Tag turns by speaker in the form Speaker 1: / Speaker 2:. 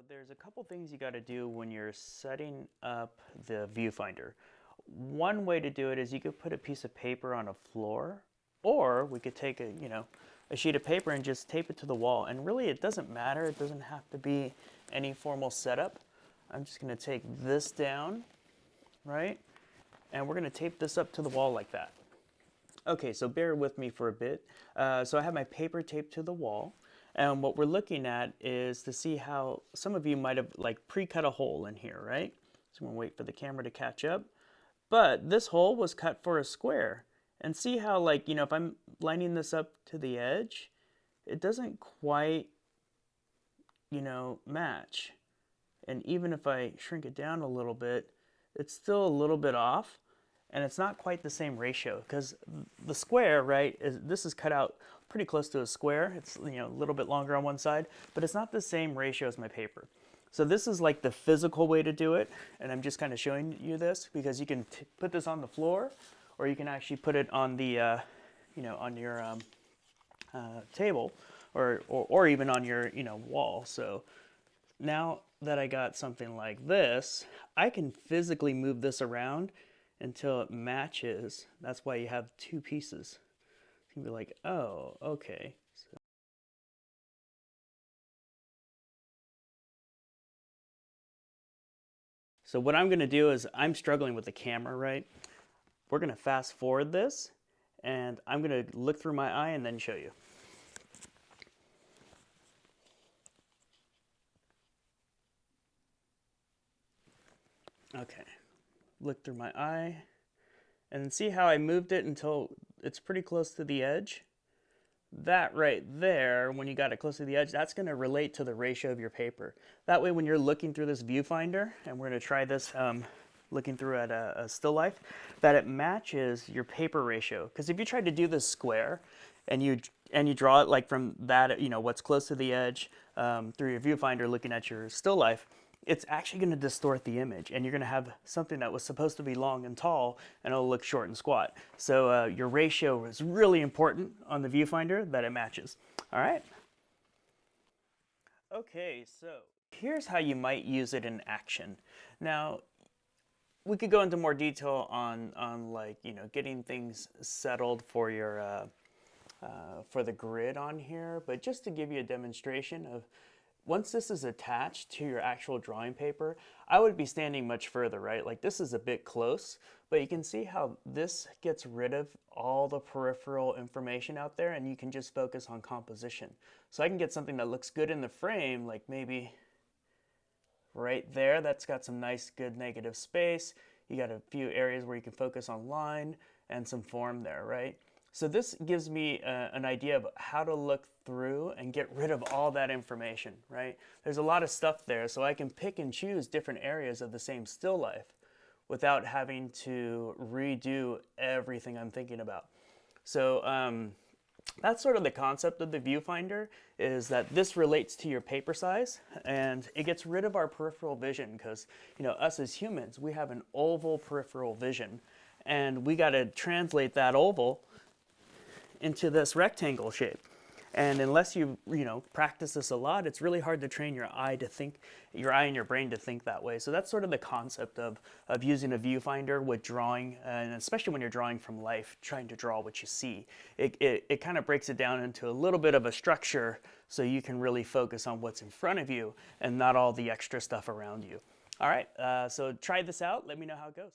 Speaker 1: there's a couple things you got to do when you're setting up the viewfinder. One way to do it is you could put a piece of paper on a floor, or we could take a sheet of paper and just tape it to the wall. And really it doesn't matter, it doesn't have to be any formal setup. I'm just going to take this down, right? And we're going to tape this up to the wall like that. Okay, so bear with me for a bit. So I have my paper taped to the wall. And what we're looking at is to see how some of you might have pre-cut a hole in here, right? So I'm gonna wait for the camera to catch up. But this hole was cut for a square. And see how if I'm lining this up to the edge, it doesn't quite, match. And even if I shrink it down a little bit, it's still a little bit off. And it's not quite the same ratio because the square, right, this is cut out pretty close to a square. It's a little bit longer on one side, but it's not the same ratio as my paper. So this is like the physical way to do it, and I'm just kind of showing you this because you can put this on the floor, or you can actually put it on the, on your table, or even on your, wall. So now that I got something like this, I can physically move this around until it matches. That's why you have two pieces. You can be like, oh, okay. So what I'm gonna do is, I'm struggling with the camera, right? We're gonna fast forward this, and I'm gonna look through my eye and then show you. Okay, look through my eye, and see how I moved it until it's pretty close to the edge? That right there, when you got it close to the edge, that's going to relate to the ratio of your paper. That way when you're looking through this viewfinder, and we're going to try this looking through at a still life, that it matches your paper ratio. Because if you tried to do this square, and you draw it from that, what's close to the edge through your viewfinder looking at your still life, it's actually going to distort the image, and you're going to have something that was supposed to be long and tall, and it'll look short and squat. So your ratio is really important on the viewfinder, that it matches. All right? Okay, so here's how you might use it in action. Now, we could go into more detail on getting things settled for your for the grid on here, but just to give you a demonstration of, once this is attached to your actual drawing paper, I would be standing much further, right? Like this is a bit close, but you can see how this gets rid of all the peripheral information out there, and you can just focus on composition. So I can get something that looks good in the frame, like maybe right there, that's got some nice good negative space. You got a few areas where you can focus on line and some form there, right? So this gives me an idea of how to look through and get rid of all that information, right? There's a lot of stuff there, so I can pick and choose different areas of the same still life without having to redo everything I'm thinking about. So that's sort of the concept of the viewfinder, is that this relates to your paper size, and it gets rid of our peripheral vision because, us as humans, we have an oval peripheral vision, and we got to translate that oval into this rectangle shape. And unless you practice this a lot, it's really hard to train your eye and your brain to think that way. So that's sort of the concept of using a viewfinder with drawing, and especially when you're drawing from life, trying to draw what you see. It kind of breaks it down into a little bit of a structure so you can really focus on what's in front of you and not all the extra stuff around you. All right, so try this out. Let me know how it goes.